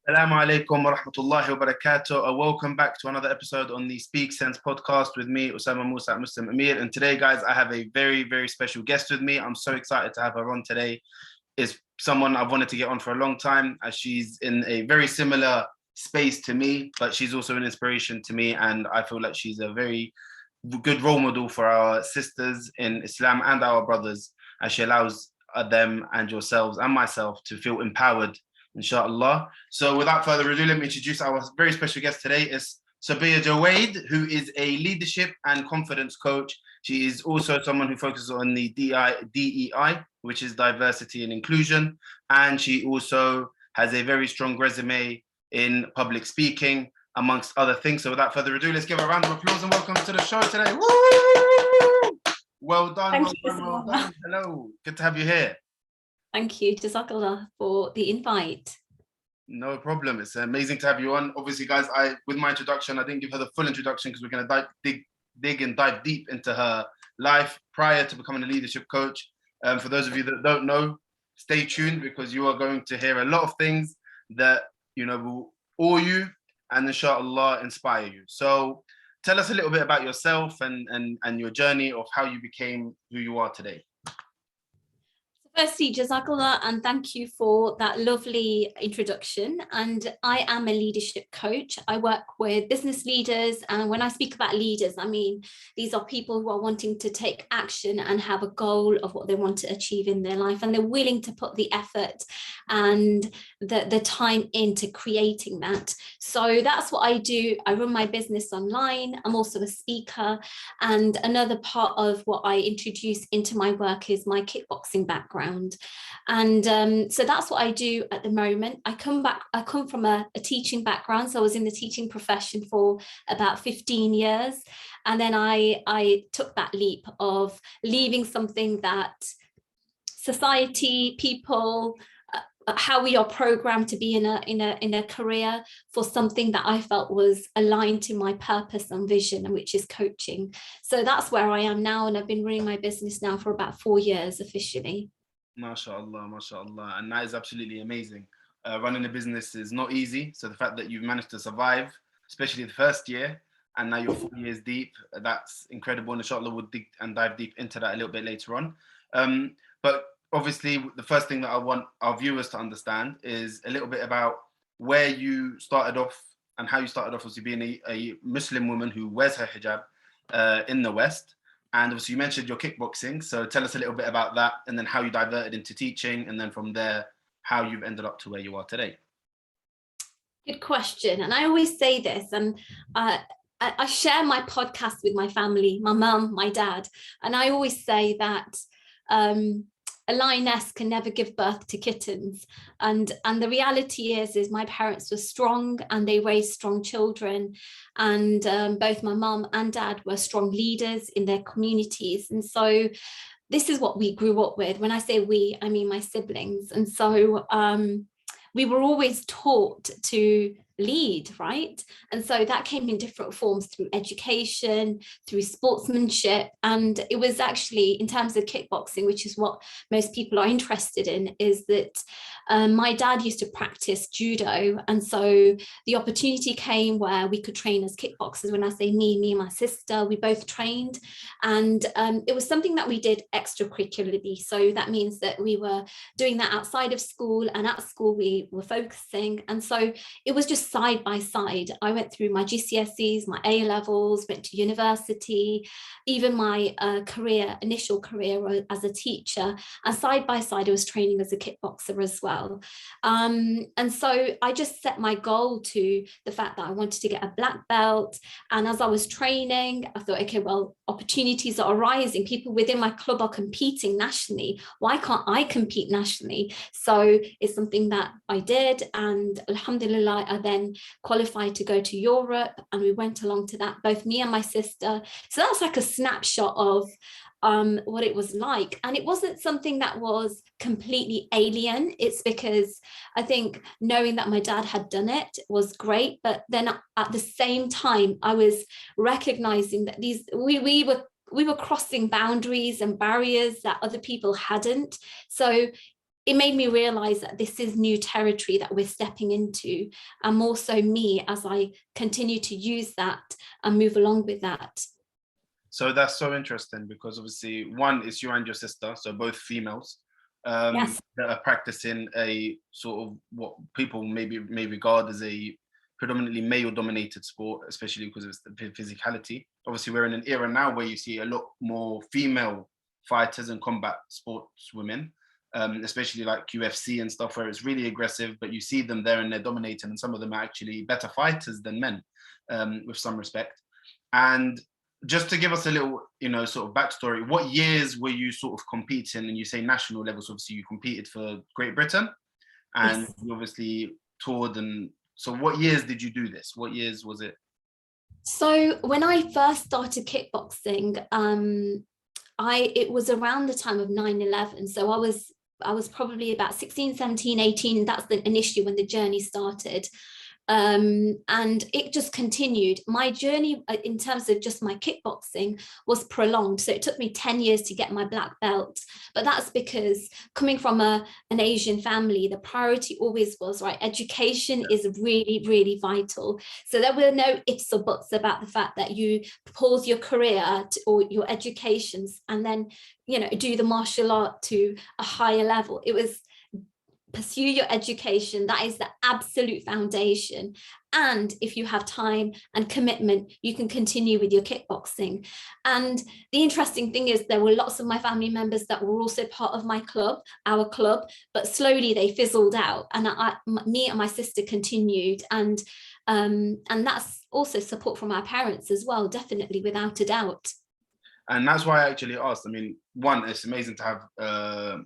Assalamu alaikum wa rahmatullahi wa barakatuh. Welcome back to another episode on the Speak Sense podcast with me, Osama Musa at Muslim Amir. And today, guys, I have a very, very special guest with me. I'm so excited to have her on today. Is someone I've wanted to get on for a long time, as she's in a very similar space to me, but she's also an inspiration to me. And I feel like she's a very good role model for our sisters in Islam and our brothers, as she allows them and yourselves and myself to feel empowered, inshallah. So without further ado, let me introduce our very special guest today. Is Sobiya Jawaid, who is a leadership and confidence coach. She is also someone who focuses on the DEI, which is diversity and inclusion. And she also has a very strong resume in public speaking, amongst other things. So without further ado, let's give her a round of applause and welcome to the show today. Woo! Well done, well done. Hello, good to have you here. Thank you, Jazakallah, for the invite. No problem. It's amazing to have you on. Obviously, guys, with my introduction, I didn't give her the full introduction because we're going to dig and dive deep into her life prior to becoming a leadership coach. For those of you that don't know, stay tuned because you are going to hear a lot of things that will awe you and inshallah inspire you. So tell us a little bit about yourself and your journey of how you became who you are today. Firstly, Jazakallah, and thank you for that lovely introduction. And I am a leadership coach. I work with business leaders. And when I speak about leaders, I mean, these are people who are wanting to take action and have a goal of what they want to achieve in their life. And they're willing to put the effort and the time into creating that. So that's what I do. I run my business online. I'm also a speaker. And another part of what I introduce into my work is my kickboxing background. And so that's what I do at the moment. I come from a teaching background. So I was in the teaching profession for about 15 years. And then I took that leap of leaving something that society, people, how we are programmed to be in a career for something that I felt was aligned to my purpose and vision, which is coaching. So that's where I am now. And I've been running my business now for about 4 years officially. MashaAllah, MashaAllah. And that is absolutely amazing. Running a business is not easy. So the fact that you've managed to survive, especially the first year, and now you're 4 years deep, that's incredible. And inshallah, we'll dig and dive deep into that a little bit later on. But obviously, the first thing that I want our viewers to understand is a little bit about where you started off and how you started off as being a Muslim woman who wears her hijab in the West. And obviously you mentioned your kickboxing. So tell us a little bit about that and then how you diverted into teaching. And then from there, how you've ended up to where you are today. Good question. And I always say this, and I share my podcast with my family, my mum, my dad. And I always say that a lioness can never give birth to kittens. And the reality is my parents were strong and they raised strong children. And both my mum and dad were strong leaders in their communities. And so this is what we grew up with. When I say we, I mean my siblings. And so we were always taught to lead, right? And so that came in different forms through education, through sportsmanship. And it was actually, in terms of kickboxing, which is what most people are interested in, is that my dad used to practice judo. And so the opportunity came where we could train as kickboxers. When I say me and my sister, we both trained. And it was something that we did extracurricularly. So that means that we were doing that outside of school, and at school we were focusing. And so it was just side by side. I went through my GCSEs, my A levels, went to university, even my initial career as a teacher, and side by side I was training as a kickboxer as well. And so I just set my goal to the fact that I wanted to get a black belt. And as I was training, I thought, okay, well, opportunities are arising. People within my club are competing nationally. Why can't I compete nationally? So it's something that I did, and alhamdulillah, I then qualified to go to Europe, and we went along to that, both me and my sister. So that's like a snapshot of what it was like. And it wasn't something that was completely alien. It's because I think knowing that my dad had done it was great, but then at the same time I was recognizing that we were crossing boundaries and barriers that other people hadn't. So it made me realize that this is new territory that we're stepping into, and more so me as I continue to use that and move along with that. So that's so interesting, because obviously one is you and your sister, so both females, Yes. that are practicing a sort of what people may regard as a predominantly male-dominated sport, especially because of the physicality. Obviously, we're in an era now where you see a lot more female fighters and combat sports women, especially like UFC and stuff, where it's really aggressive, but you see them there and they're dominating, and some of them are actually better fighters than men, with some respect. And just to give us a little, sort of backstory, what years were you sort of competing? And you say national levels, obviously you competed for Great Britain, and Yes. you obviously toured. And so what years did you do this? What years was it? So when I first started kickboxing, it was around the time of 9/11. So I was probably about 16, 17, 18. That's initially when the journey started. And it just continued. My journey in terms of just my kickboxing was prolonged. So it took me 10 years to get my black belt. But that's because coming from an Asian family, the priority always was, right, education is really, really vital. So there were no ifs or buts about the fact that you pause your career or your educations and then, do the martial art to a higher level. It was pursue your education. That is the absolute foundation. And if you have time and commitment, you can continue with your kickboxing. And the interesting thing is there were lots of my family members that were also part of our club, but slowly they fizzled out. And me and my sister continued. And that's also support from our parents as well, definitely, without a doubt. And that's why I actually asked. I mean, one, it's amazing to have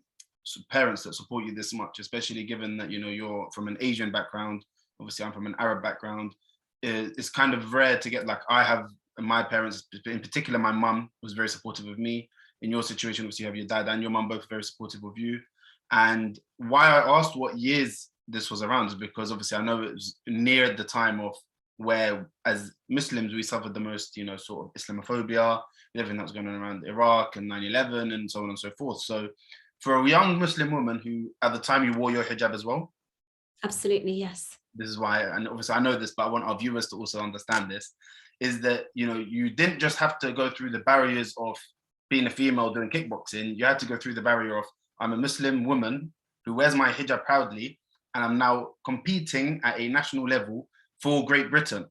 parents that support you this much, especially given that you're from an Asian background. Obviously I'm from an Arab background. It's kind of rare to get, like, I have my parents, in particular my mum was very supportive of me. In your situation, obviously you have your dad and your mum both very supportive of you. And why I asked what years this was around is because obviously I know it was near the time of where, as Muslims, we suffered the most, sort of Islamophobia, everything that was going on around Iraq and 9/11 and so on and so forth. So for a young Muslim woman who, at the time, you wore your hijab as well. Absolutely, yes. This is why, and obviously I know this, but I want our viewers to also understand this, is that, you didn't just have to go through the barriers of being a female doing kickboxing. You had to go through the barrier of, I'm a Muslim woman who wears my hijab proudly, and I'm now competing at a national level for Great Britain,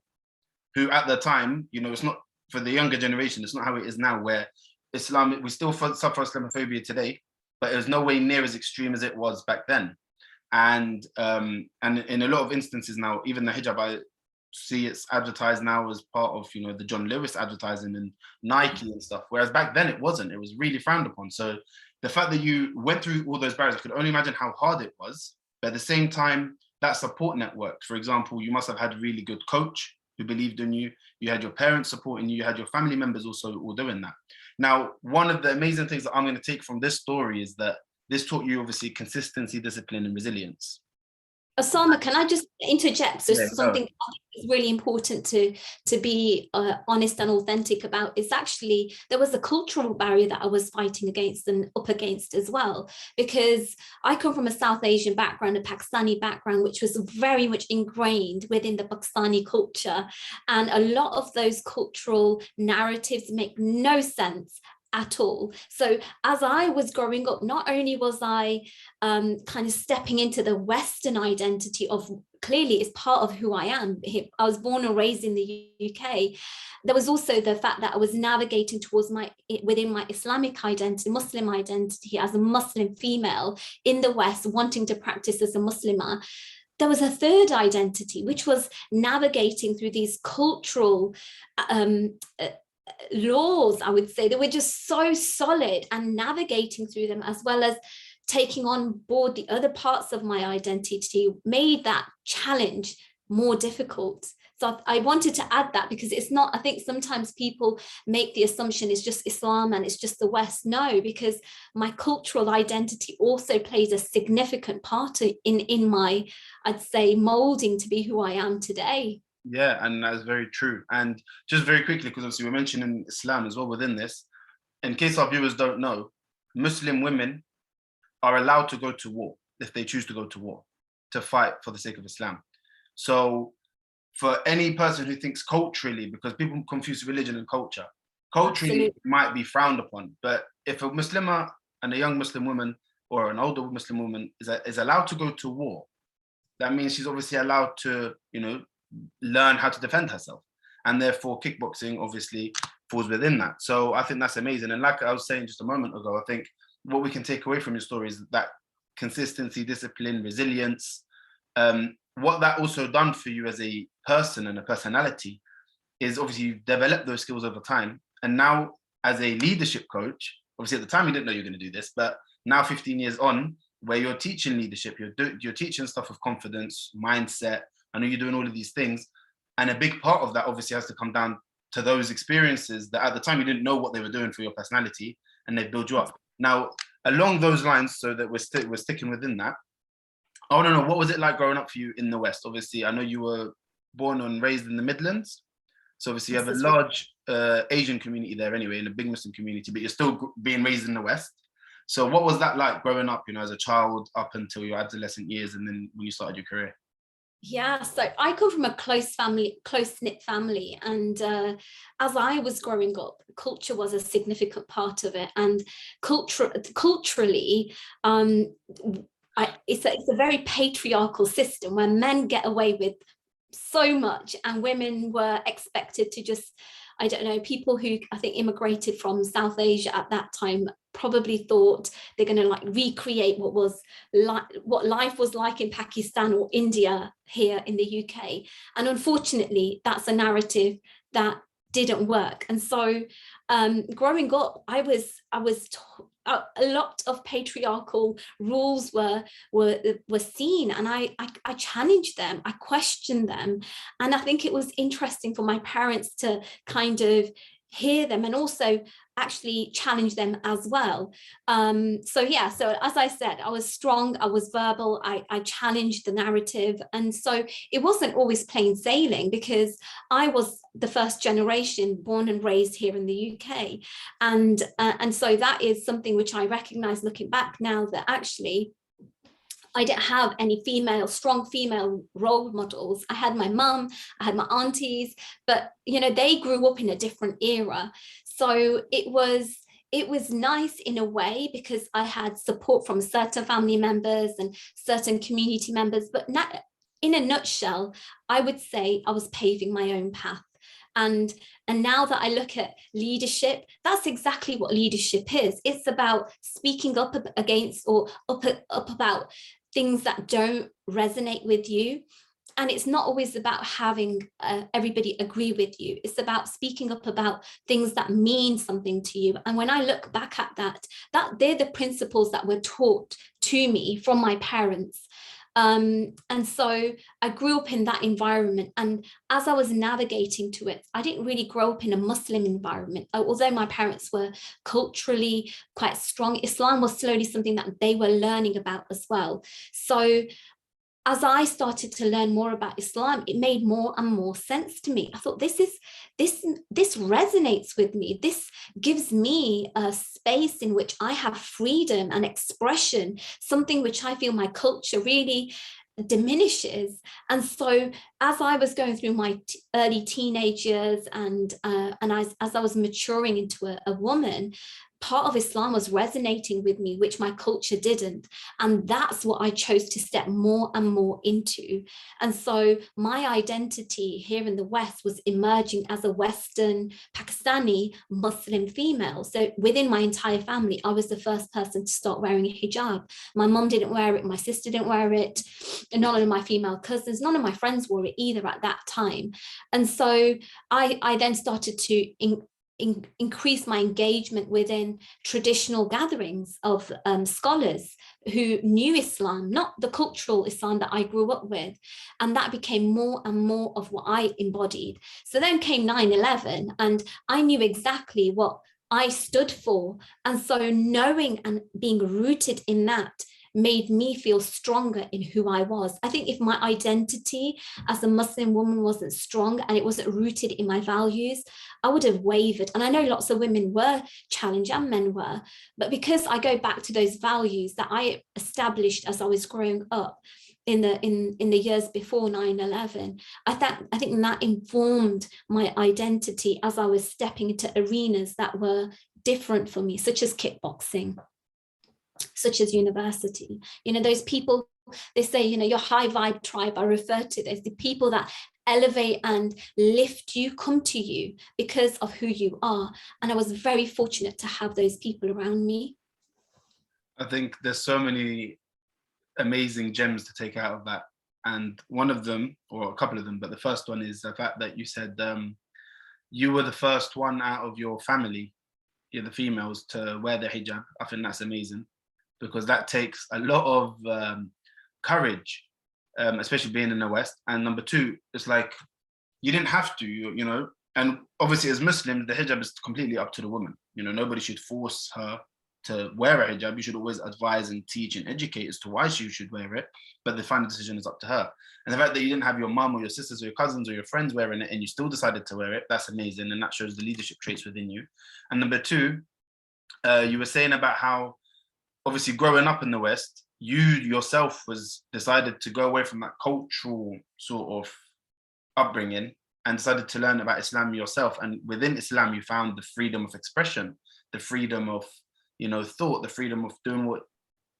who at the time, it's not, for the younger generation, it's not how it is now, where we still suffer Islamophobia today, but it was no way near as extreme as it was back then. And in a lot of instances now, even the hijab, I see it's advertised now as part of, the John Lewis advertising and Nike and stuff, whereas back then it wasn't. It was really frowned upon. So the fact that you went through all those barriers, I could only imagine how hard it was. But at the same time, that support network, for example, you must have had a really good coach who believed in you. You had your parents supporting you. You had your family members also all doing that. Now, one of the amazing things that I'm going to take from this story is that this taught you, obviously, consistency, discipline, and resilience. Osama, can I just interject? So something is really important to be honest and authentic about is actually there was a cultural barrier that I was fighting against and up against as well, because I come from a South Asian background, a Pakistani background, which was very much ingrained within the Pakistani culture. And a lot of those cultural narratives make no sense at all. So as I was growing up, not only was I kind of stepping into the Western identity of, clearly it's part of who I am. I was born and raised in the UK. There was also the fact that I was navigating towards within my Islamic identity, Muslim identity, as a Muslim female in the West, wanting to practice as a Muslimah. There was a third identity, which was navigating through these cultural laws, I would say, that were just so solid, and navigating through them, as well as taking on board the other parts of my identity, made that challenge more difficult. So I wanted to add that, because it's not, I think sometimes people make the assumption it's just Islam and it's just the West. No, because my cultural identity also plays a significant part in my, I'd say, molding to be who I am today. Yeah, and that's very true. And just very quickly, because obviously we're mentioning Islam as well within this, in case our viewers don't know, Muslim women are allowed to go to war. if they choose to go to war, to fight for the sake of Islam. So for any person who thinks culturally, because people confuse religion and culture, culturally it might be frowned upon, but if a Muslimah and a young Muslim woman or an older Muslim woman is allowed to go to war, that means she's obviously allowed to, learn how to defend herself. And therefore kickboxing obviously falls within that. So I think that's amazing. And like I was saying just a moment ago, I think what we can take away from your story is that consistency, discipline, resilience. What that also done for you as a person and a personality is obviously you've developed those skills over time. And now as a leadership coach, obviously at the time you didn't know you were going to do this, but now 15 years on, where you're teaching leadership, you're teaching stuff of confidence, mindset. I know you're doing all of these things. And a big part of that obviously has to come down to those experiences that at the time you didn't know what they were doing for your personality, and they build you up. Now, along those lines, so that we're sticking within that, I want to know, what was it like growing up for you in the West? Obviously, I know you were born and raised in the Midlands. So obviously you have a large Asian community there anyway, and a big Muslim community, but you're still being raised in the West. So what was that like growing up, as a child up until your adolescent years, and then when you started your career? Yeah, so I come from a close-knit family, and as I was growing up, culture was a significant part of it. And culturally, it's a very patriarchal system where men get away with so much, and women were expected to just, I don't know, people who I think immigrated from South Asia at that time probably thought they're going to recreate what life was like in Pakistan or India here in the UK. And unfortunately, that's a narrative that didn't work. And so growing up, I was a lot of patriarchal rules were seen, and I challenged them, I questioned them. And I think it was interesting for my parents to kind of hear them and also actually challenge them as well. So as I said, I was strong, I was verbal, I challenged the narrative. And so it wasn't always plain sailing, because I was the first generation born and raised here in the UK. And so that is something which I recognize looking back now, that actually I didn't have any strong female role models. I had my mum, I had my aunties, but they grew up in a different era. So it was nice in a way, because I had support from certain family members and certain community members. But in a nutshell, I would say I was paving my own path. And now that I look at leadership, that's exactly what leadership is. It's about speaking up against or up about things that don't resonate with you. And it's not always about having everybody agree with you. It's about speaking up about things that mean something to you. And when I look back at that they're the principles that were taught to me from my parents. And so I grew up in that environment. And as I was navigating to it, I didn't really grow up in a Muslim environment. Although my parents were culturally quite strong, Islam was slowly something that they were learning about as well. So as I started to learn more about Islam, it made more and more sense to me. I thought, this resonates with me. This gives me a space in which I have freedom and expression, something which I feel my culture really diminishes. And so as I was going through my early teenage years and as I was maturing into a woman, part of Islam was resonating with me, which my culture didn't. And that's what I chose to step more and more into. And so my identity here in the West was emerging as a Western Pakistani Muslim female. So within my entire family, I was the first person to start wearing a hijab. My mum didn't wear it, my sister didn't wear it, and none of my female cousins, none of my friends wore it either at that time. And so I then started to increase my engagement within traditional gatherings of scholars who knew Islam, not the cultural Islam that I grew up with. And that became more and more of what I embodied. So then came 9/11, and I knew exactly what I stood for. And so knowing and being rooted in that made me feel stronger in who I was. I think if my identity as a Muslim woman wasn't strong and it wasn't rooted in my values, I would have wavered. And I know lots of women were challenged and men were, but because I go back to those values that I established as I was growing up in the years before 9/11, I think that informed my identity as I was stepping into arenas that were different for me, such as kickboxing, such as university. You know, those people, they say, you know, your high vibe tribe, I refer to this, the people that elevate and lift you, come to you because of who you are. And I was very fortunate to have those people around me. I think there's so many amazing gems to take out of that. And one of them, or a couple of them, but the first one is the fact that you said you were the first one out of your family, you're the females, to wear the hijab. I think that's amazing, because that takes a lot of courage, especially being in the West. And number two, it's like, you didn't have to, you know, and obviously as Muslims, the hijab is completely up to the woman. You know, nobody should force her to wear a hijab. You should always advise and teach and educate as to why she should wear it, but the final decision is up to her. And the fact that you didn't have your mum or your sisters or your cousins or your friends wearing it and you still decided to wear it, that's amazing, and that shows the leadership traits within you. And number two, you were saying about how obviously growing up in the West, you yourself was decided to go away from that cultural sort of upbringing and decided to learn about Islam yourself. And within Islam, you found the freedom of expression, the freedom of, you know, thought, the freedom of doing what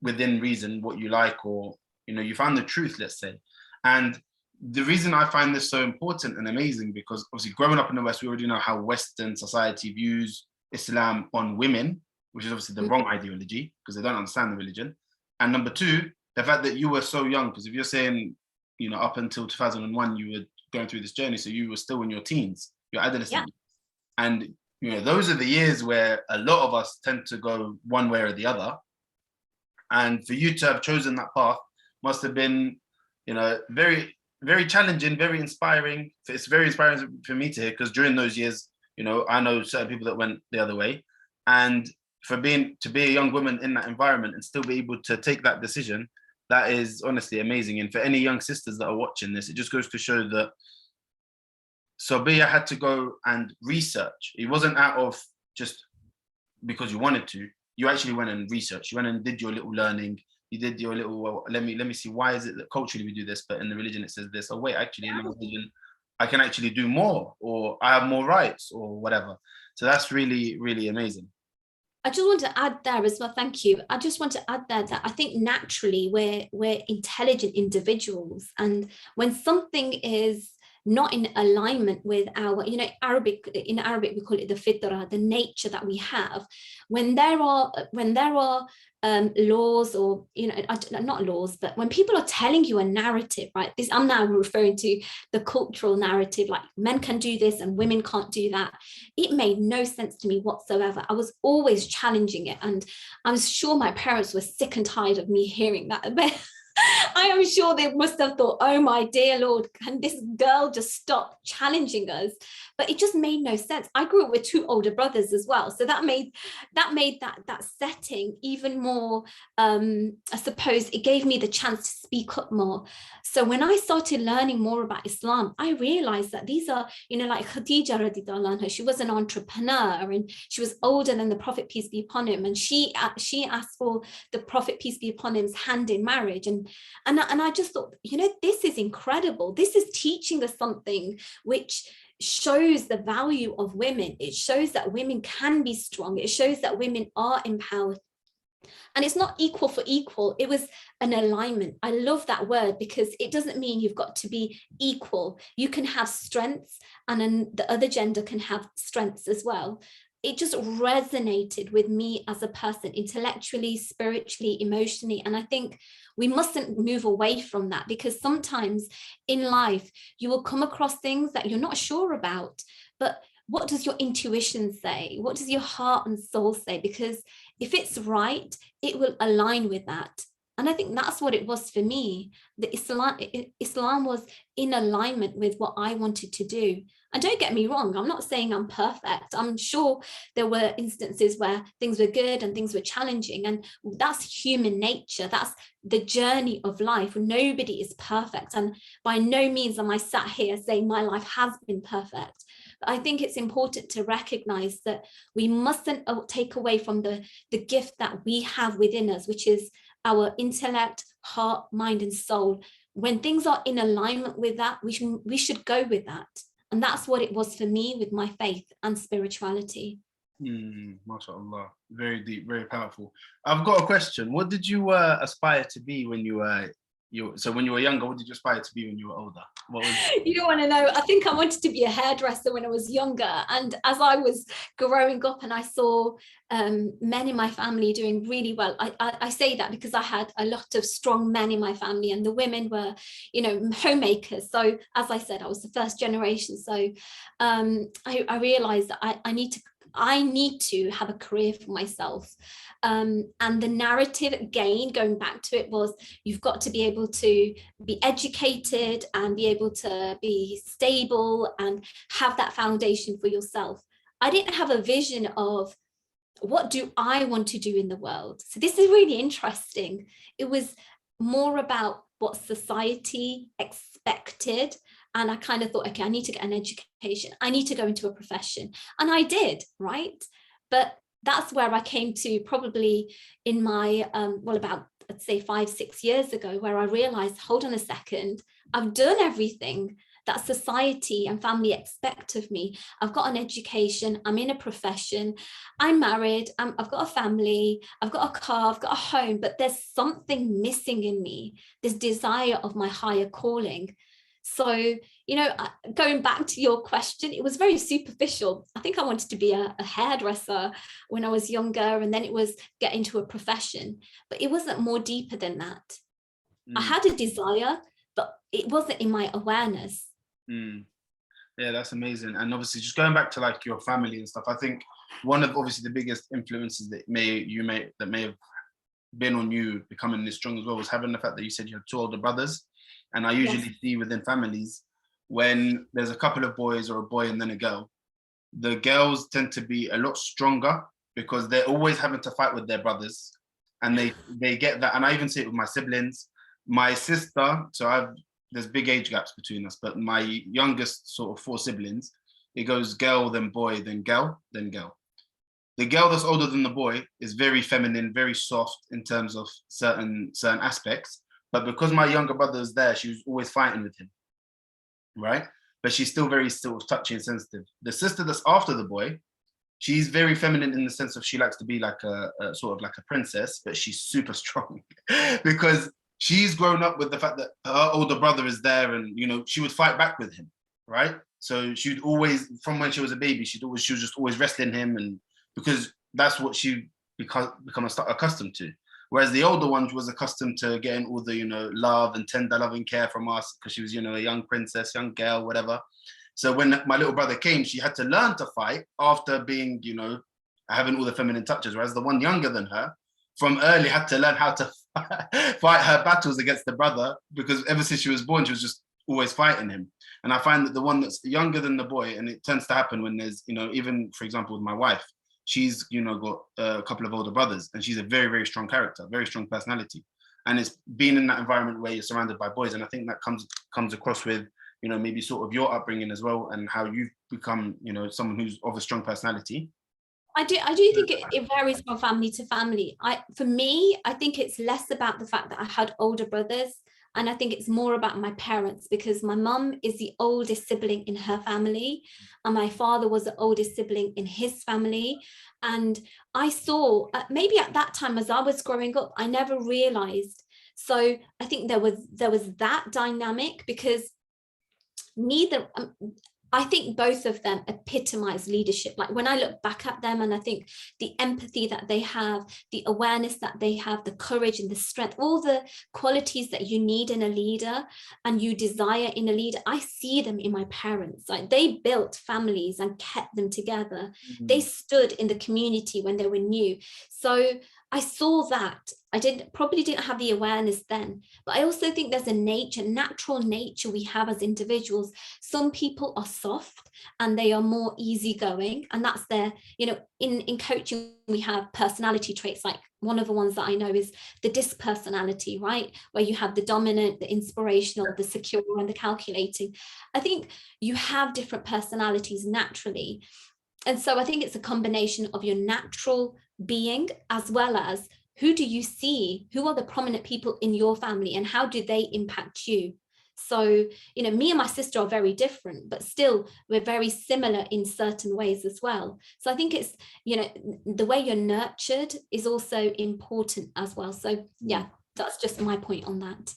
within reason, what you like, or, you know, you found the truth, let's say. And the reason I find this so important and amazing, because obviously growing up in the West, we already know how Western society views Islam on women, which is obviously the wrong ideology because they don't understand the religion. And number two, the fact that you were so young, because if you're saying, you know, up until 2001, you were going through this journey, so you were still in your teens, your adolescent. Yeah. And, you know, those are the years where a lot of us tend to go one way or the other. And for you to have chosen that path must have been, you know, very, very challenging, very inspiring. It's very inspiring for me to hear, because during those years, you know, I know certain people that went the other way. And to be a young woman in that environment and still be able to take that decision, that is honestly amazing. And for any young sisters that are watching this, it just goes to show that Sobiya had to go and research. It wasn't out of just because you wanted to. You actually went and researched. You went and did your little learning. You did your little, well, let me see, why is it that culturally we do this, but in the religion it says this? Oh wait, actually in the religion I can actually do more, or I have more rights, or whatever. So that's really, really amazing. I just want to add there as well, thank you. I just want to add there that I think naturally we're intelligent individuals, and when something is not in alignment with our, you know, in Arabic we call it the fitra, the nature that we have. When there are laws, or, you know, not laws, but when people are telling you a narrative, right? This, I'm now referring to the cultural narrative, like men can do this and women can't do that. It made no sense to me whatsoever. I was always challenging it, and I'm sure my parents were sick and tired of me hearing that. But I am sure they must have thought, oh my dear Lord, can this girl just stop challenging us? But it just made no sense. I grew up with two older brothers as well. So that made that setting even more, I suppose it gave me the chance to speak up more. So when I started learning more about Islam, I realized that these are, you know, like Khadija radiallahu anha, she was an entrepreneur and she was older than the Prophet, peace be upon him. And she asked for the Prophet, peace be upon him's hand in marriage. And I just thought, you know, this is incredible. This is teaching us something which shows the value of women. It shows that women can be strong. It shows that women are empowered. And it's not equal for equal. It was an alignment. I love that word, because it doesn't mean you've got to be equal. You can have strengths, and then the other gender can have strengths as well. It just resonated with me as a person, intellectually, spiritually, emotionally. And I think we mustn't move away from that, because sometimes in life you will come across things that you're not sure about, but what does your intuition say? What does your heart and soul say? Because if it's right, it will align with that. And I think that's what it was for me. The Islam was in alignment with what I wanted to do. And don't get me wrong, I'm not saying I'm perfect. I'm sure there were instances where things were good and things were challenging. And that's human nature. That's the journey of life. Nobody is perfect. And by no means am I sat here saying my life has been perfect. But I think it's important to recognize that we mustn't take away from the gift that we have within us, which is our intellect, heart, mind, and soul. When things are in alignment with that, we should go with that. And that's what it was for me with my faith and spirituality. MashaAllah. Very deep, very powerful. I've got a question. What did you aspire to be when you were so when you were younger? What did you aspire to be when you were older? What was... You don't want to know. I think I wanted to be a hairdresser when I was younger. And as I was growing up and I saw men in my family doing really well, I say that because I had a lot of strong men in my family, and the women were, you know, homemakers. So as I said, I was the first generation. So I realized that I need to have a career for myself. And the narrative, again, going back to it, was you've got to be able to be educated and be able to be stable and have that foundation for yourself. I didn't have a vision of what do I want to do in the world. So this is really interesting. It was more about what society expected. And I kind of thought, okay, I need to get an education. I need to go into a profession. And I did, right? But that's where I came to probably in my, about, I'd say 5-6 years ago, where I realized, hold on a second, I've done everything that society and family expect of me. I've got an education, I'm in a profession, I'm married, I've got a family, I've got a car, I've got a home, but there's something missing in me, this desire of my higher calling. So, you know, going back to your question, it was very superficial. I think I wanted to be a hairdresser when I was younger, and then it was get into a profession, but it wasn't more deeper than that. I had a desire, but it wasn't in my awareness. Yeah, that's amazing. And obviously just going back to like your family and stuff, I think one of obviously the biggest influences that may have been on you becoming this strong as well was having the fact that you said you had 2 older brothers. And I usually see within families, when there's a couple of boys or a boy and then a girl, the girls tend to be a lot stronger because they're always having to fight with their brothers, and they get that. And I even see it with my siblings. My sister, so there's big age gaps between us, but my youngest sort of 4 siblings, it goes girl, then boy, then girl, then girl. The girl that's older than the boy is very feminine, very soft in terms of certain aspects. But because my younger brother is there, she was always fighting with him, right? But she's still very touchy and sensitive. The sister that's after the boy, she's very feminine in the sense of she likes to be like a sort of like a princess, but she's super strong because she's grown up with the fact that her older brother is there, and you know she would fight back with him, right? So she'd always, from when she was a baby, she was just always wrestling him, and because that's what she become accustomed to. Whereas the older one was accustomed to getting all the, you know, love and tender loving care from us because she was, you know, a young princess, young girl, whatever. So when my little brother came, she had to learn to fight after being, you know, having all the feminine touches. Whereas the one younger than her from early had to learn how to fight her battles against the brother, because ever since she was born, she was just always fighting him. And I find that the one that's younger than the boy, and it tends to happen when there's, you know, even for example, with my wife, she's, you know, got a couple of older brothers, and she's a very, very strong character, very strong personality. And it's being in that environment where you're surrounded by boys. And I think that comes across with, you know, maybe sort of your upbringing as well, and how you've become, you know, someone who's of a strong personality. I do think it varies from family to family. For me, I think it's less about the fact that I had older brothers, and I think it's more about my parents, because my mum is the oldest sibling in her family, and my father was the oldest sibling in his family. And I saw, maybe at that time as I was growing up, I never realized. So I think there was that dynamic, because I think both of them epitomize leadership. Like when I look back at them, and I think the empathy that they have, the awareness that they have, the courage and the strength, all the qualities that you need in a leader and you desire in a leader, I see them in my parents. Like they built families and kept them together. They stood in the community when they were new. So I saw that. Probably didn't have the awareness then, but I also think there's a natural nature we have as individuals. Some people are soft and they are more easygoing, and that's their, in coaching, we have personality traits. Like one of the ones that I know is the disc personality, right? Where you have the dominant, the inspirational, the secure, and the calculating. I think you have different personalities naturally. And so I think it's a combination of your natural being, as well as who do you see, who are the prominent people in your family, and how do they impact you? So, me and my sister are very different, but still we're very similar in certain ways as well. So I think it's, the way you're nurtured is also important as well. So yeah, that's just my point on that.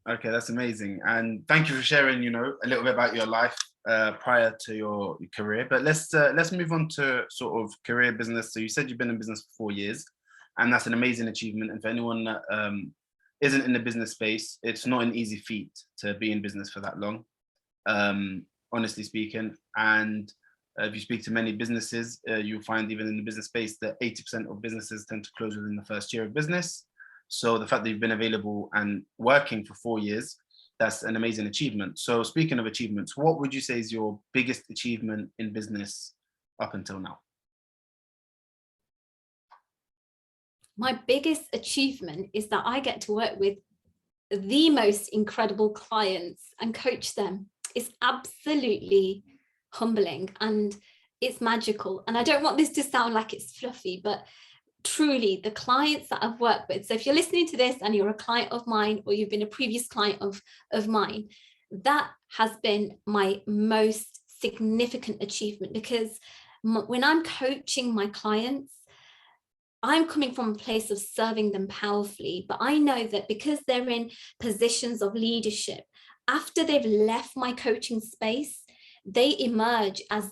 Okay, that's amazing. And thank you for sharing, a little bit about your life prior to your career. But let's move on to sort of career business. So you said you've been in business for 4 years, and that's an amazing achievement. And for anyone that isn't in the business space, it's not an easy feat to be in business for that long, honestly speaking. And if you speak to many businesses, you'll find even in the business space that 80% of businesses tend to close within the first year of business. So the fact that you've been available and working for 4 years, that's an amazing achievement. So speaking of achievements, what would you say is your biggest achievement in business up until now? My biggest achievement is that I get to work with the most incredible clients and coach them. It's absolutely humbling and it's magical. And I don't want this to sound like it's fluffy, but truly the clients that I've worked with. So if you're listening to this and you're a client of mine, or you've been a previous client of mine, that has been my most significant achievement, because when I'm coaching my clients, I'm coming from a place of serving them powerfully, but I know that because they're in positions of leadership, after they've left my coaching space, they emerge as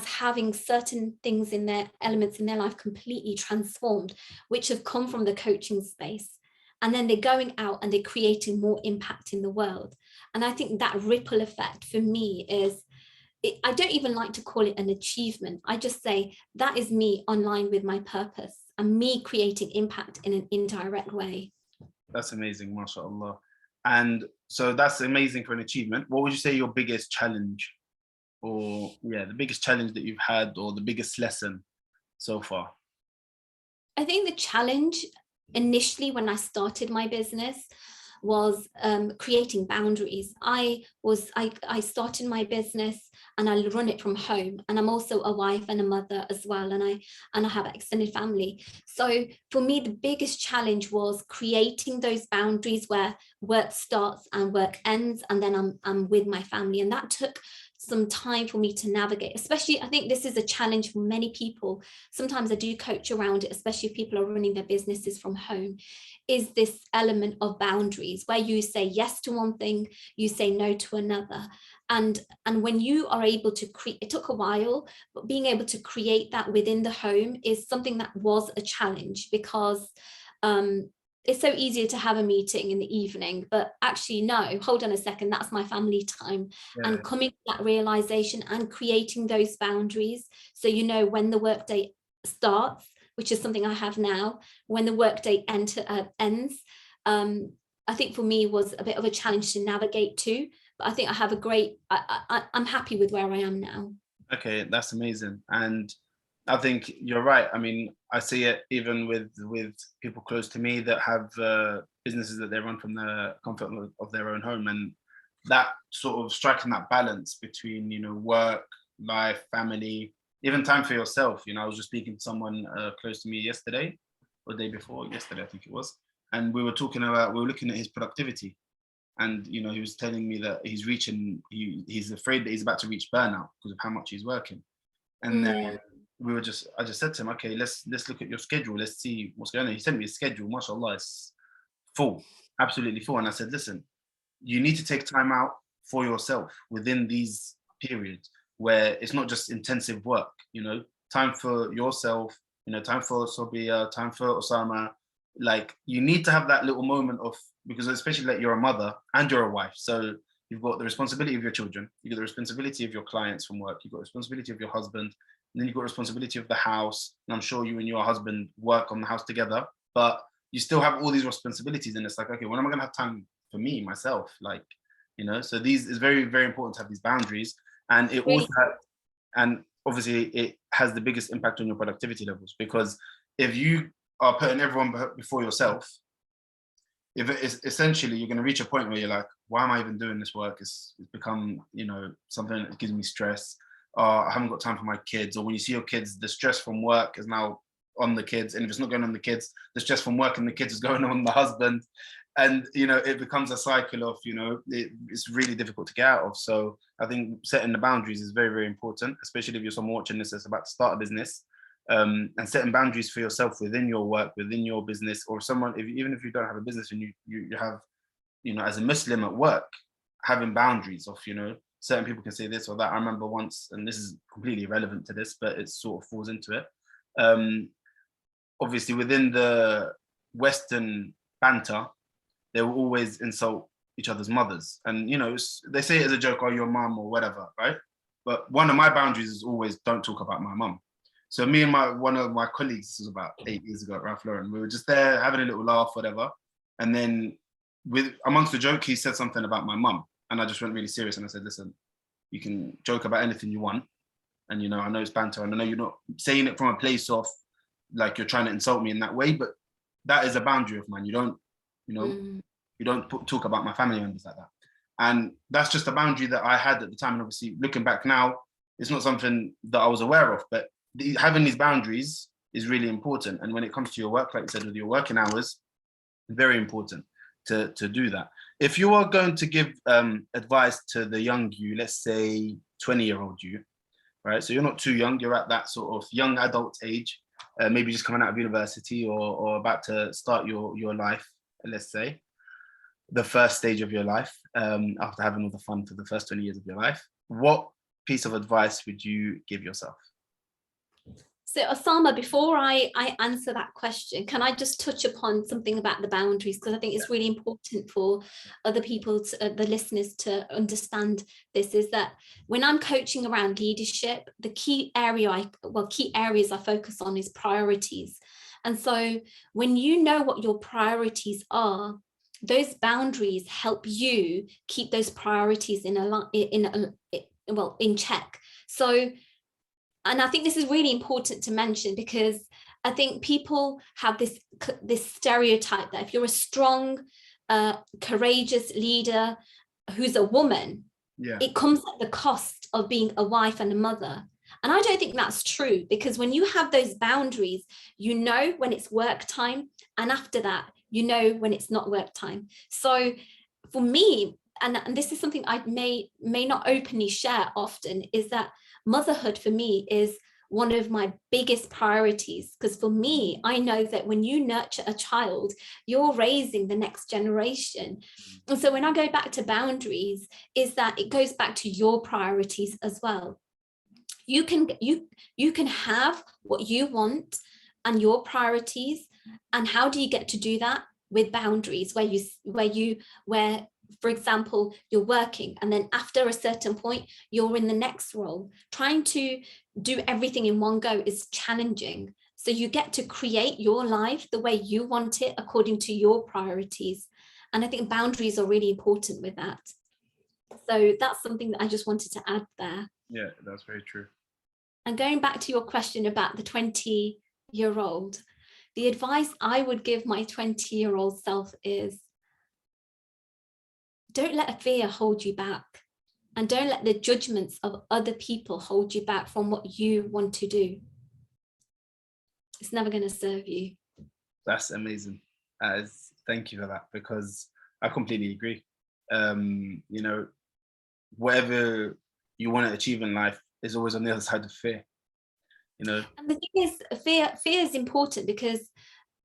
having certain things in their elements in their life completely transformed, which have come from the coaching space. And then they're going out and they're creating more impact in the world. And I think that ripple effect for me is, I don't even like to call it an achievement. I just say that is me online with my purpose and me creating impact in an indirect way. That's amazing, mashallah. And so that's amazing for an achievement. What would you say your biggest challenge, or the biggest challenge that you've had, or the biggest lesson so far? I think the challenge initially when I started my business was creating boundaries. I started my business and I run it from home, and I'm also a wife and a mother as well, and I have an extended family. So for me, the biggest challenge was creating those boundaries where work starts and work ends, and then I'm with my family, and that took some time for me to navigate. Especially, I think this is a challenge for many people. Sometimes I do coach around it, especially if people are running their businesses from home, is this element of boundaries where you say yes to one thing, you say no to another. And when you are able to create, it took a while, but being able to create that within the home is something that was a challenge, because it's so easier to have a meeting in the evening, but actually, no, hold on a second, that's my family time. And coming to that realization and creating those boundaries. So, when the workday starts, which is something I have now, when the workday ends, I think for me was a bit of a challenge to navigate too. But I think I have I'm happy with where I am now. Okay, that's amazing. And I think you're right. I mean, I see it even with people close to me that have businesses that they run from the comfort of their own home, and that sort of striking that balance between, work, life, family, even time for yourself. I was just speaking to someone close to me yesterday, or the day before yesterday, I think it was, and we were looking at his productivity, and he was telling me that he's afraid that he's about to reach burnout because of how much he's working, and then I just said to him, okay, let's look at your schedule. Let's see what's going on. He sent me a schedule. MashaAllah, it's full, absolutely full. And I said, listen, you need to take time out for yourself within these periods where it's not just intensive work, time for yourself, time for Sobiya, time for Osama. Like, you need to have that little moment of, because especially like you're a mother and you're a wife. So you've got the responsibility of your children. You've got the responsibility of your clients from work. You've got the responsibility of your husband. then you've got responsibility of the house, and I'm sure you and your husband work on the house together, but you still have all these responsibilities, and it's like, okay, when am I gonna have time for me, myself? Like, you know, so these is very, very important to have these boundaries. And it Really? also and obviously it has the biggest impact on your productivity levels, because if you are putting everyone before yourself, if it's essentially, you're going to reach a point where you're like, why am I even doing this work? It's become, you know, something that gives me stress. I haven't got time for my kids. Or when you see your kids, the stress from work is now on the kids, and if it's not going on the kids, the stress from work and the kids is going on the husband, and you know, it becomes a cycle of, you know, it's really difficult to get out of. So I think setting the boundaries is very, very important, especially if you're someone watching this that's about to start a business, and setting boundaries for yourself within your work, within your business, or someone, even if you don't have a business and you have, you know, as a Muslim at work, having boundaries of, you know, certain people can say this or that. I remember once, and this is completely irrelevant to this, but it sort of falls into it. Obviously, within the Western banter, they will always insult each other's mothers. And, you know, they say it as a joke, oh, your mum or whatever, right? But one of my boundaries is always, don't talk about my mum. So me and one of my colleagues, this was about 8 years ago at Ralph Lauren, we were just there having a little laugh, whatever. And then amongst the joke, he said something about my mum. And I just went really serious and I said, listen, you can joke about anything you want. And, you know, I know it's banter, and I know you're not saying it from a place of like you're trying to insult me in that way, but that is a boundary of mine. You don't, you know, you don't talk about my family members like that. And that's just a boundary that I had at the time. And obviously, looking back now, it's not something that I was aware of, but having these boundaries is really important. And when it comes to your work, like you said, with your working hours, very important to do that. If you are going to give advice to the young you, let's say 20-year-old you, right? So you're not too young, you're at that sort of young adult age, maybe just coming out of university or about to start your life, let's say, the first stage of your life, after having all the fun for the first 20 years of your life. What piece of advice would you give yourself? So Osama, before I answer that question, can I just touch upon something about the boundaries? Because I think it's really important for other people, the listeners, to understand this, is that when I'm coaching around leadership, the key areas I focus on is priorities. And so when you know what your priorities are, those boundaries help you keep those priorities in check. So, and I think this is really important to mention, because I think people have this stereotype that if you're a strong, courageous leader who's a woman, it comes at the cost of being a wife and a mother. And I don't think that's true, because when you have those boundaries, you know when it's work time, and after that, you know when it's not work time. So for me, and this is something I may not openly share often, is that motherhood for me is one of my biggest priorities, because for me, I know that when you nurture a child, you're raising the next generation. And so when I go back to boundaries, is that it goes back to your priorities as well. You can have what you want and your priorities. And how do you get to do that? With boundaries, where for example, you're working, and then after a certain point, you're in the next role. Trying to do everything in one go is challenging. So you get to create your life the way you want it, according to your priorities. And I think boundaries are really important with that. So that's something that I just wanted to add there. Yeah, that's very true. And going back to your question about the 20-year-old, the advice I would give my 20-year-old self is, don't let fear hold you back, and don't let the judgments of other people hold you back from what you want to do. It's never going to serve you. That's amazing. Thank you for that, because I completely agree. You know, whatever you want to achieve in life is always on the other side of fear. You know, and the thing is, fear is important, because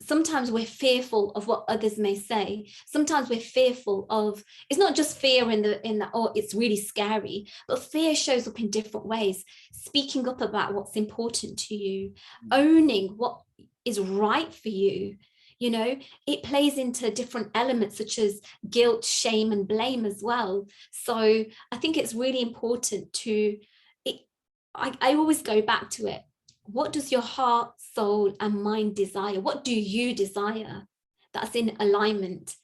sometimes we're fearful of what others may say. Sometimes we're fearful of, it's not just fear in the oh, it's really scary, but fear shows up in different ways. Speaking up about what's important to you, owning what is right for you. You know, it plays into different elements such as guilt, shame, and blame as well. So I think it's really important to, I always go back to it. What does your heart, soul, and mind desire? What do you desire that's in alignment?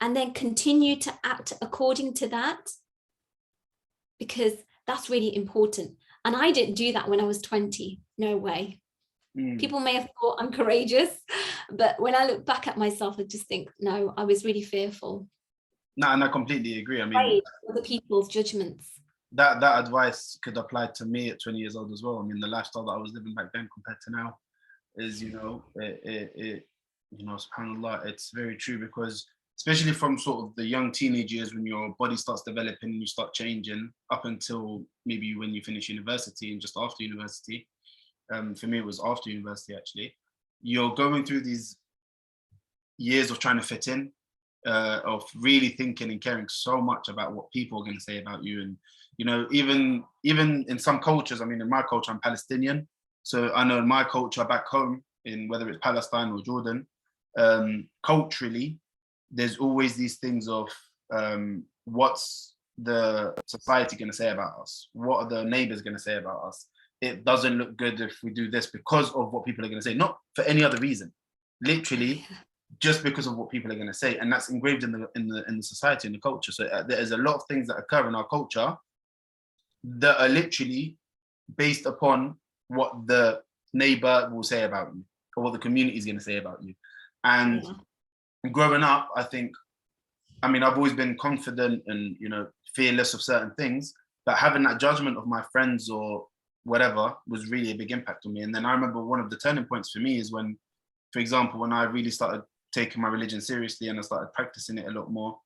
And then continue to act according to that, because that's really important. And I didn't do that when I was 20. No way. People may have thought I'm courageous, but when I look back at myself, I just think, no, I was really fearful. No, and I completely agree. I mean, other people's judgments. That advice could apply to me at 20 years old as well. I mean, the lifestyle that I was living back then compared to now is, subhanAllah, it's very true, because especially from sort of the young teenage years, when your body starts developing and you start changing up until maybe when you finish university and just after university. For me, it was after university, actually. You're going through these years of trying to fit in, of really thinking and caring so much about what people are going to say about you. And, even in some cultures, I mean, in my culture, I'm Palestinian. So I know in my culture back home, in whether it's Palestine or Jordan, culturally, there's always these things of what's the society going to say about us? What are the neighbors going to say about us? It doesn't look good if we do this because of what people are going to say, not for any other reason. Literally, just because of what people are going to say, and that's engraved in the society and the culture. So there's a lot of things that occur in our culture that are literally based upon what the neighbor will say about you, or what the community is going to say about you. And growing up, I think, I mean, I've always been confident and fearless of certain things, but having that judgment of my friends or whatever was really a big impact on me. And then I remember one of the turning points for me is when, for example, when I really started taking my religion seriously and I started practicing it a lot more,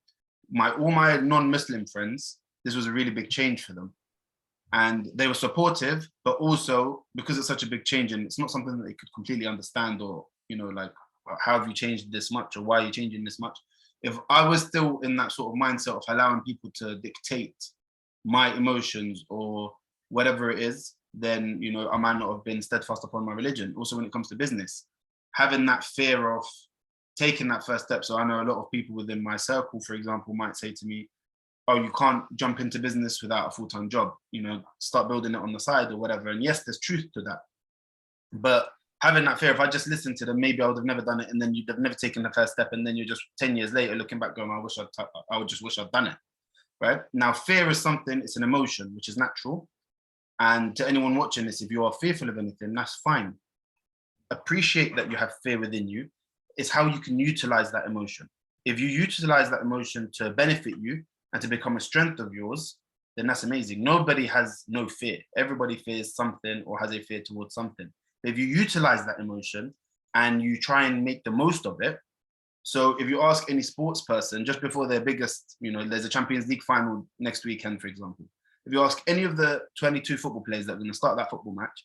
all my non-Muslim friends, this was a really big change for them. And they were supportive, but also because it's such a big change and it's not something that they could completely understand, or, like, how have you changed this much, or why are you changing this much? If I was still in that sort of mindset of allowing people to dictate my emotions or whatever it is, then, I might not have been steadfast upon my religion. Also, when it comes to business, having that fear of taking that first step. So I know a lot of people within my circle, for example, might say to me, oh, you can't jump into business without a full-time job, start building it on the side or whatever. And yes, there's truth to that. But having that fear, if I just listened to them, maybe I would have never done it. And then you'd have never taken the first step. And then you're just 10 years later looking back going, I would just wish I'd done it, right? Now, fear is something, it's an emotion, which is natural. And to anyone watching this, if you are fearful of anything, that's fine. Appreciate that you have fear within you. It's how you can utilize that emotion. If you utilize that emotion to benefit you and to become a strength of yours, then that's amazing. Nobody has no fear. Everybody fears something or has a fear towards something. If you utilize that emotion and you try and make the most of it. So if you ask any sports person, just before their biggest, there's a Champions League final next weekend, for example. If you ask any of the 22 football players that are going to start that football match,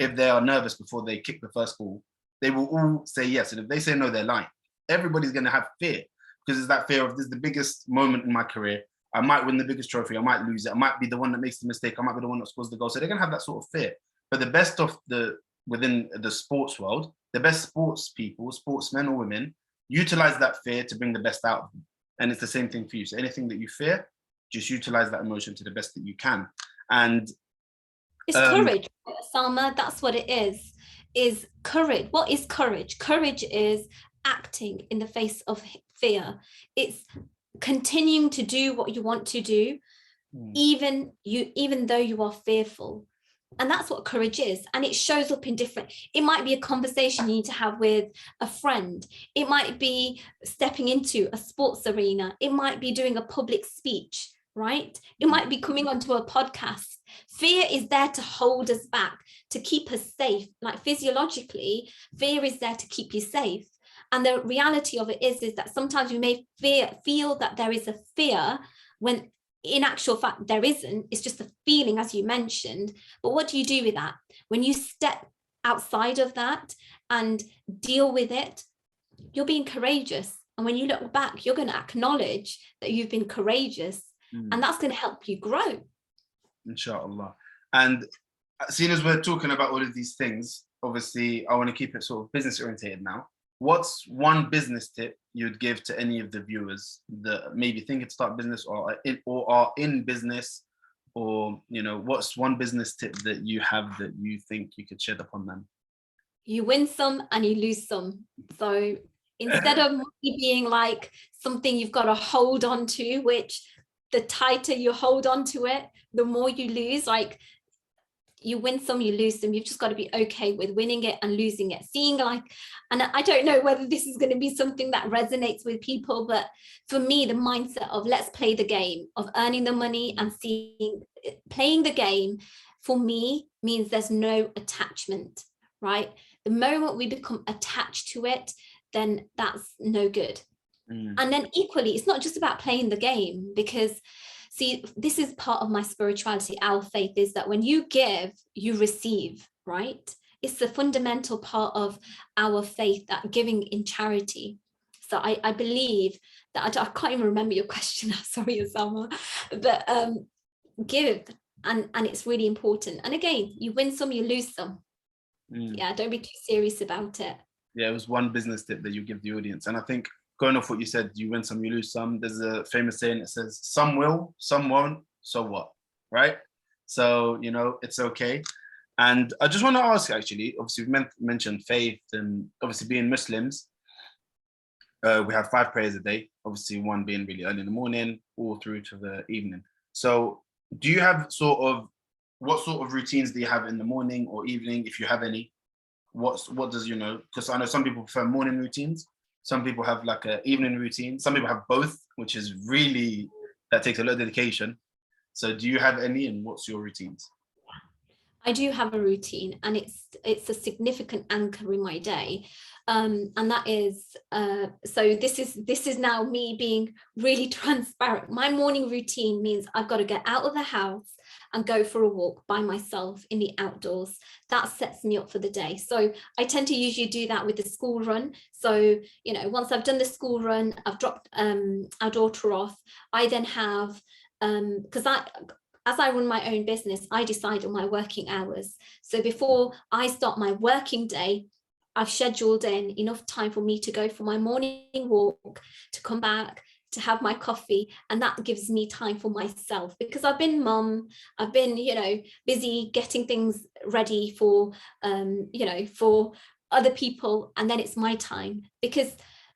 if they are nervous before they kick the first ball, they will all say yes. And if they say no, they're lying. Everybody's going to have fear, because it's that fear of, this is the biggest moment in my career. I might win the biggest trophy. I might lose it. I might be the one that makes the mistake. I might be the one that scores the goal. So they're going to have that sort of fear. But the best of within the sports world, the best sports people, sportsmen or women, utilize that fear to bring the best out of them. And it's the same thing for you. So anything that you fear, just utilize that emotion to the best that you can. And it's courage, Salma. That's what it is courage. What is courage? Courage is acting in the face of fear. It's continuing to do what you want to do, even though you are fearful. And that's what courage is. And it shows up in different, it might be a conversation you need to have with a friend. It might be stepping into a sports arena. It might be doing a public speech, right? It might be coming onto a podcast. Fear is there to hold us back, to keep us safe. Like, physiologically, fear is there to keep you safe. And the reality of it is that sometimes we may feel that there is a fear when in actual fact there isn't. It's just a feeling, as you mentioned. But what do you do with that? When you step outside of that and deal with it, you're being courageous. And when you look back, you're going to acknowledge that you've been courageous. And that's going to help you grow. Inshallah. And seeing as we're talking about all of these things, obviously I want to keep it sort of business oriented now. What's one business tip you'd give to any of the viewers that maybe thinking to start business or are in business, or, you know, what's one business tip that you have that you think you could shed upon them? You win some and you lose some. So instead of money being like something you've got to hold on to, which the tighter you hold on to it, the more you lose. Like, you win some, you lose some. You've just got to be okay with winning it and losing it. Seeing like, and I don't know whether this is going to be something that resonates with people, but for me, the mindset of let's play the game of earning the money and playing the game for me means there's no attachment, right? The moment we become attached to it, then that's no good. And then equally, it's not just about playing the game, because see, this is part of my spirituality. Our faith is that when you give, you receive, right? It's the fundamental part of our faith, that giving in charity. So I believe that, I can't even remember your question now, sorry, Osama, but give, and it's really important. And again, you win some, you lose some. Yeah, don't be too serious about it. Yeah, it was one business tip that you give the audience. And I think, going off what you said, you win some, you lose some. There's a famous saying that says, some will, some won't, so what, right? So, you know, it's okay. And I just want to ask, actually, obviously we've mentioned faith, and obviously being Muslims, we have 5 prayers a day, obviously one being really early in the morning, all through to the evening. So do you have what sort of routines do you have in the morning or evening, if you have any? What does, you know, because I know some people prefer morning routines, some people have like an evening routine, some people have both, which is really, that takes a lot of dedication. So do you have any, and what's your routines? I do have a routine, and it's a significant anchor in my day, and that is so this is now me being really transparent. My morning routine means I've got to get out of the house and go for a walk by myself in the outdoors. That sets me up for the day. So I tend to usually do that with the school run. So, you know, once I've done the school run, I've dropped our daughter off, I then have because as I run my own business, I decide on my working hours. So before I start my working day, I've scheduled in enough time for me to go for my morning walk, to come back, to have my coffee, and that gives me time for myself, because I've been mum, I've been, you know, busy getting things ready for, you know, for other people, and then it's my time. Because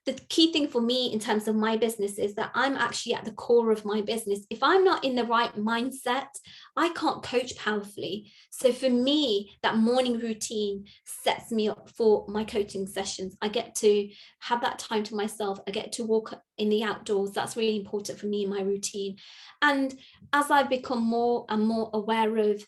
the key thing for me in terms of my business is that I'm actually at the core of my business. If I'm not in the right mindset, I can't coach powerfully. So for me, that morning routine sets me up for my coaching sessions. I get to have that time to myself. I get to walk in the outdoors. That's really important for me in my routine. And as I've become more and more aware of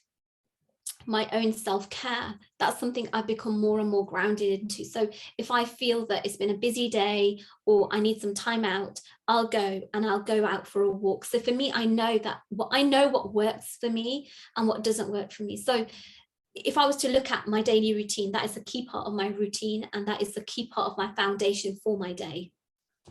my own self-care, that's something I've become more and more grounded into. So if I feel that it's been a busy day or I need some time out, I'll go out for a walk. So for me, I know what works for me and what doesn't work for me. So if I was to look at my daily routine, that is a key part of my routine, and that is the key part of my foundation for my day.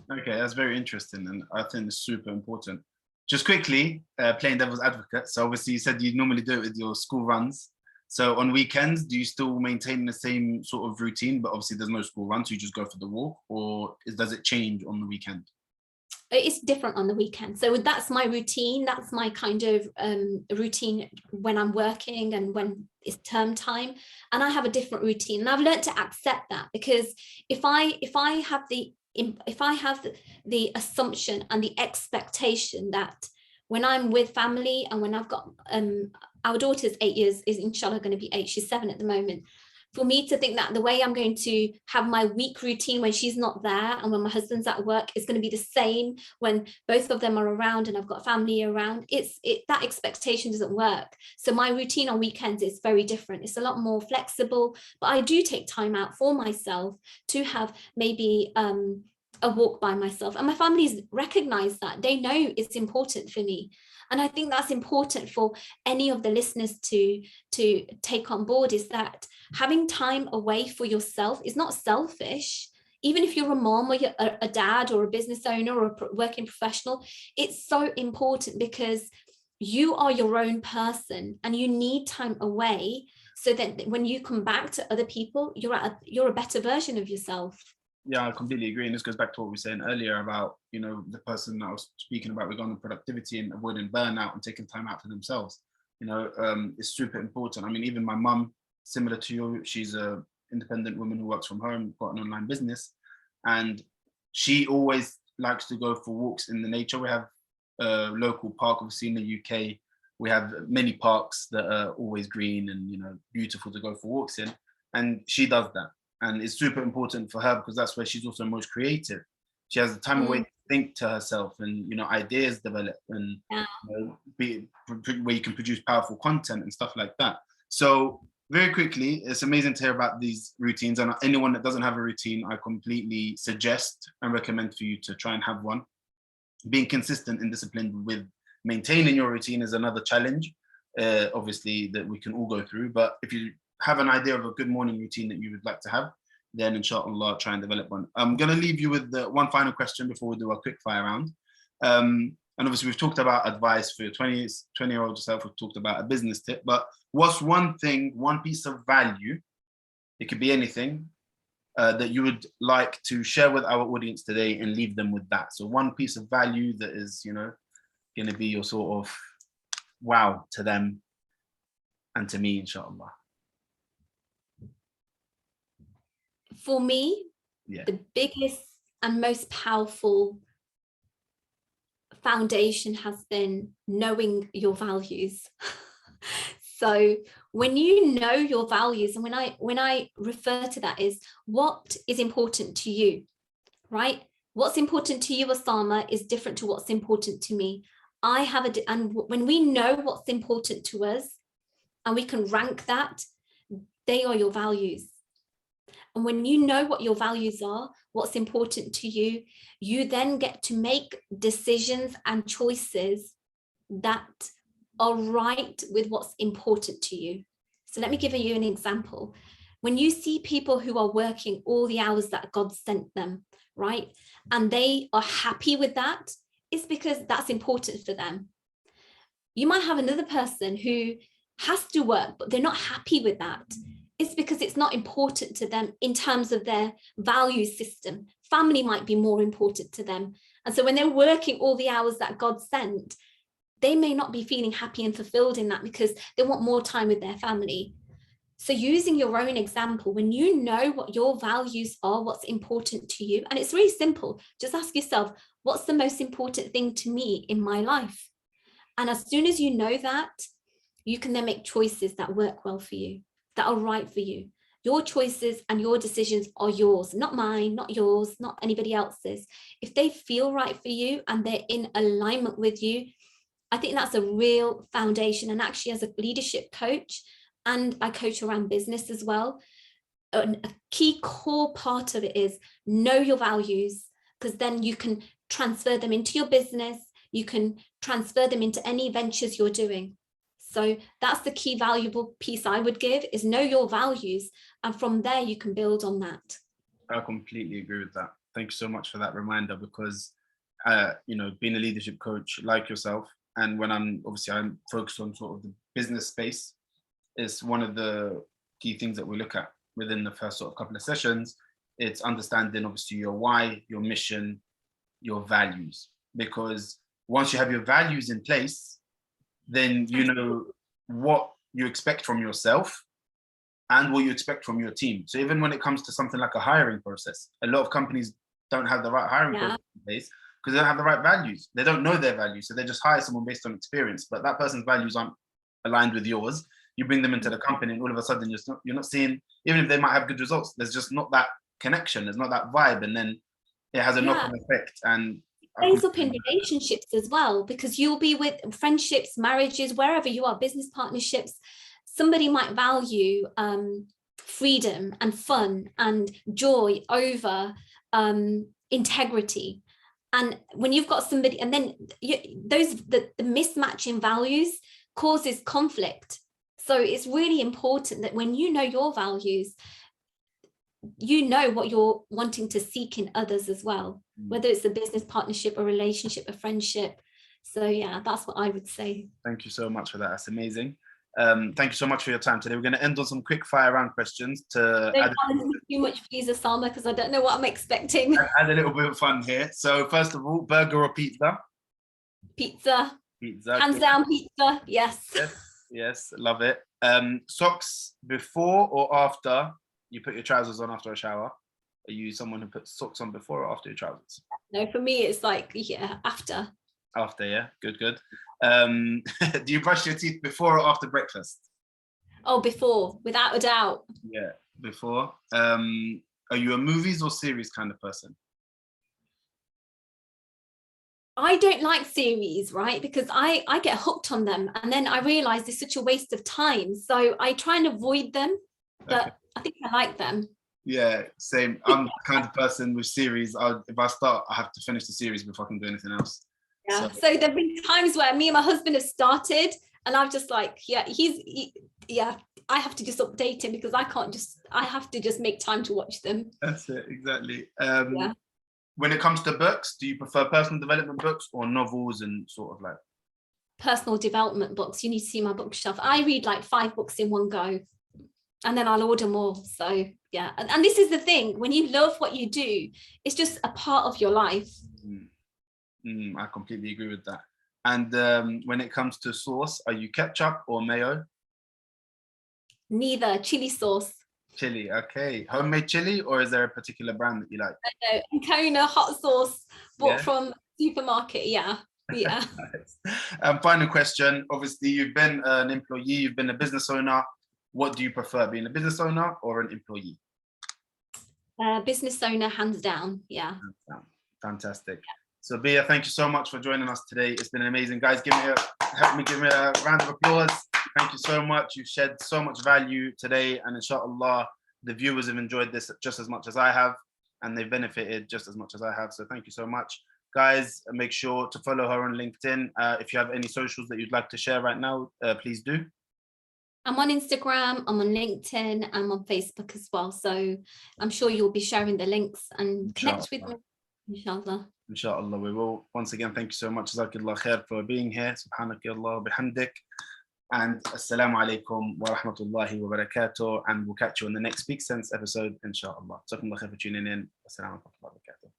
Okay, that's very interesting, and I think it's super important. Just quickly, playing devil's advocate. So obviously you said you normally do it with your school runs. So on weekends, do you still maintain the same sort of routine, but obviously there's no school run, so you just go for the walk, or does it change on the weekend? It's different on the weekend. So that's my routine. That's my kind of routine when I'm working and when it's term time. And I have a different routine. And I've learned to accept that, because if I have the assumption and the expectation that when I'm with family and when I've got our daughter's 8 years, is inshallah going to be 8, she's 7 at the moment, for me to think that the way I'm going to have my week routine when she's not there and when my husband's at work is going to be the same when both of them are around and I've got family around, that expectation doesn't work. So my routine on weekends is very different. It's a lot more flexible, but I do take time out for myself to have maybe a walk by myself, and my family's recognize that. They know it's important for me. And I think that's important for any of the listeners to take on board, is that having time away for yourself is not selfish. Even if you're a mom or you're a dad or a business owner or a working professional, it's so important, because you are your own person and you need time away so that when you come back to other people, you're a better version of yourself. Yeah, I completely agree. And this goes back to what we were saying earlier about, you know, the person that I was speaking about regarding productivity and avoiding burnout and taking time out for themselves. is super important. I mean, even my mum, similar to you, she's a independent woman who works from home, got an online business, and she always likes to go for walks in the nature. We have a local park, obviously in the UK. We have many parks that are always green and beautiful to go for walks in, and she does that. And it's super important for her because that's where she's also most creative. She has the time away to think to herself, and ideas develop, and where you can produce powerful content and stuff like that. So very quickly, it's amazing to hear about these routines, and anyone that doesn't have a routine, I completely suggest and recommend for you to try and have one. Being consistent and disciplined with maintaining your routine is another challenge, obviously, that we can all go through. But if you have an idea of a good morning routine that you would like to have, then inshallah try and develop one. I'm going to leave you with one final question before we do a quick fire round. And obviously we've talked about advice for your 20-year-old yourself, we've talked about a business tip, but what's one thing, one piece of value, it could be anything, that you would like to share with our audience today and leave them with that? So one piece of value that is, going to be your sort of wow to them and to me, inshallah. For me, the biggest and most powerful foundation has been knowing your values. So when you know your values, and when I refer to that, is what is important to you, right? What's important to you, Osama, is different to what's important to me. And when we know what's important to us and we can rank that, they are your values. And when you know what your values are, what's important to you, you then get to make decisions and choices that are right with what's important to you. So let me give you an example. When you see people who are working all the hours that God sent them, right, and they are happy with that, it's because that's important for them. You might have another person who has to work, but they're not happy with that. It's because it's not important to them in terms of their value system. Family might be more important to them. And so when they're working all the hours that God sent, they may not be feeling happy and fulfilled in that because they want more time with their family. So using your own example, when you know what your values are, what's important to you, and it's really simple, just ask yourself, what's the most important thing to me in my life? And as soon as you know that, you can then make choices that work well for you, that are right for you. Your choices and your decisions are yours, not mine, not yours, not anybody else's. If they feel right for you and they're in alignment with you, I think that's a real foundation. And actually, as a leadership coach, and I coach around business as well, a key core part of it is know your values, because then you can transfer them into your business. You can transfer them into any ventures you're doing. So that's the key valuable piece I would give, is know your values. And from there, you can build on that. I completely agree with that. Thank you so much for that reminder, because, being a leadership coach like yourself, and when I'm focused on sort of the business space, is one of the key things that we look at within the first sort of couple of sessions. It's understanding, obviously, your why, your mission, your values. Because once you have your values in place, then you know what you expect from yourself and what you expect from your team. So even when it comes to something like a hiring process, a lot of companies don't have the right hiring process in place because they don't have the right values. They don't know their values. So they just hire someone based on experience, but that person's values aren't aligned with yours. You bring them into the company and all of a sudden you're not seeing, even if they might have good results, there's just not that connection. There's not that vibe. And then it has a knock-on effect. And plays up in relationships as well, because you'll be with friendships, marriages, wherever you are, business partnerships. Somebody might value freedom and fun and joy over integrity. And when you've got somebody, and then the mismatch in values causes conflict. So it's really important that when you know your values, you know what you're wanting to seek in others as well, whether it's a business partnership, a relationship, a friendship. So yeah, that's what I would say. Thank you so much for that. That's amazing. Thank you so much for your time today. We're going to end on some quick fire round questions to don't too much, please, Osama, because I don't know what I'm expecting. Add a little bit of fun here. So first of all, burger or pizza? Pizza. Pizza. Hands down, pizza. Yes. Yes, love it. Socks before or after you put your trousers on after a shower? Are you someone who puts socks on before or after your trousers? No, for me, it's like, yeah, after. After, yeah, good. Do you brush your teeth before or after breakfast? Oh, before, without a doubt. Yeah, before. Are you a movies or series kind of person? I don't like series, right? Because I get hooked on them and then I realize it's such a waste of time. So I try and avoid them, but Okay. I think I like them. Yeah, same. I'm the kind of person with series. If I start, I have to finish the series before I can do anything else. Yeah. So there've been times where me and my husband have started and I'm just like, yeah, I have to just update him because I have to just make time to watch them. That's it, exactly. Yeah. When it comes to books, do you prefer personal development books or novels and sort of like? Personal development books. You need to see my bookshelf. I read like 5 books in one go and then I'll order more. So yeah. And this is the thing, when you love what you do, it's just a part of your life. I completely agree with that. And when it comes to sauce, are you ketchup or mayo? Neither. Chili sauce. Chili, okay. Homemade chili, or is there a particular brand that you like? No, Ancona hot sauce bought Yeah. from supermarket. Yeah. Final question. Obviously, you've been an employee, you've been a business owner. What do you prefer, being a business owner or an employee? Business owner, hands down. Yeah. Fantastic. Sobiya, thank you so much for joining us today. It's been amazing. Guys, help me give me a round of applause. Thank you so much. You've shed so much value today, and inshallah, the viewers have enjoyed this just as much as I have, and they've benefited just as much as I have. So thank you so much. Guys, make sure to follow her on LinkedIn. If you have any socials that you'd like to share right now, please do. I'm on Instagram, I'm on LinkedIn, I'm on Facebook as well. So I'm sure you'll be sharing the links and connect with me, inshallah. Inshallah, we will. Once again, thank you so much, Jazakallah khair, for being here. Subhanakallah bihamdik. And assalamu alaikum wa rahmatullahi wa barakatuh. And we'll catch you on the next Speak Sense episode, inshallah. Jazakallah khair for tuning in. Assalamu alaikum wa barakatuh.